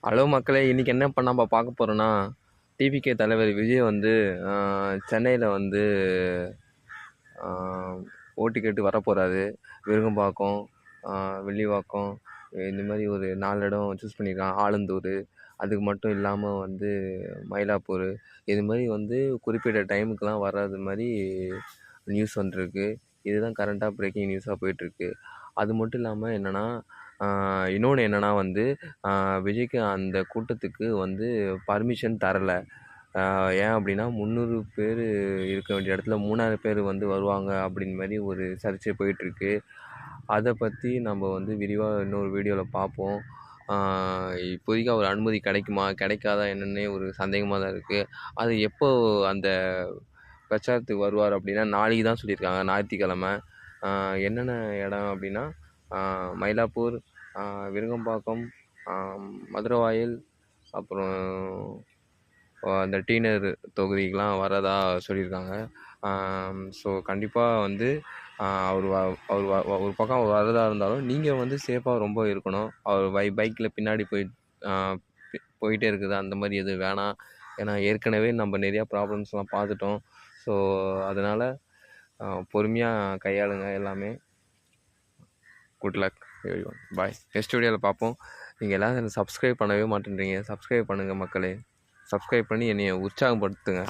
Hello மக்களே, இன்றைக்கி என்ன நம்ம பார்க்க போகிறோன்னா, டிவிகே தலைவர் விஜய் வந்து சென்னையில் வந்து ஓட்டு கேட்டு வரப்போகிறாரு. விருகம்பாக்கம், வில்லிவாக்கம், இந்த மாதிரி ஒரு 4 இடம் சூஸ் பண்ணியிருக்காங்க. ஆலந்தூர், அதுக்கு மட்டும் இல்லாமல் வந்து மயிலாப்பூர், இது மாதிரி வந்து குறிப்பிட்ட டைமுக்கெலாம் வர்றது மாதிரி நியூஸ் வந்துருக்கு. இதுதான் கரண்ட்டாக பிரேக்கிங் நியூஸாக போயிட்டுருக்கு. அது மட்டும் இல்லாமல் என்னென்னா, இன்னொன்று என்னென்னா வந்து விஜய்க்கு அந்த கூட்டத்துக்கு வந்து பர்மிஷன் தரலை. ஏன் அப்படின்னா 300 பேர் இருக்க வேண்டிய இடத்துல 3000 பேர் வந்து வருவாங்க அப்படின் மாதிரி ஒரு சர்ச்சை போயிட்டுருக்கு. அதை பற்றி நம்ம வந்து விரிவாக இன்னொரு வீடியோவில் பார்ப்போம். இப்போதைக்கு அவர் அனுமதி கிடைக்குமா கிடைக்காதா என்னன்னே ஒரு சந்தேகமாக தான் இருக்குது. அது எப்போ அந்த பிரச்சாரத்துக்கு வருவார் அப்படின்னா நாளைக்கு தான் சொல்லியிருக்காங்க, ஞாயிற்றுக்கிழமை. என்னென்ன இடம் அப்படின்னா மயிலாப்பூர், விருகம்பாக்கம், மதுரவாயல், அப்புறம் அந்த டீனர் தொகுதிக்கெலாம் வரதா சொல்லியிருக்காங்க. ஸோ கண்டிப்பாக வந்து அவர் ஒரு பக்கம் அவர் வரதா இருந்தாலும் நீங்கள் வந்து சேஃபாக ரொம்ப இருக்கணும். அவர் பைக்கில் பின்னாடி போயிட்டே இருக்குது அந்த மாதிரி எதுவும் வேணாம். ஏன்னா ஏற்கனவே நம்ம நிறையா ப்ராப்ளம்ஸ்லாம் பார்த்துட்டோம். ஸோ அதனால் பொறுமையாக கையாளுங்க எல்லாமே. Good luck everyone. Bye. Next வீடியோவில் பார்ப்போம். நீங்கள் எல்லோரும் எனக்கு சப்ஸ்கிரைப் பண்ணவே மாட்டேன்றீங்க. சப்ஸ்கிரைப் பண்ணுங்கள் மக்களே. சப்ஸ்கிரைப் பண்ணி என்னை உற்சாகப்படுத்துங்க.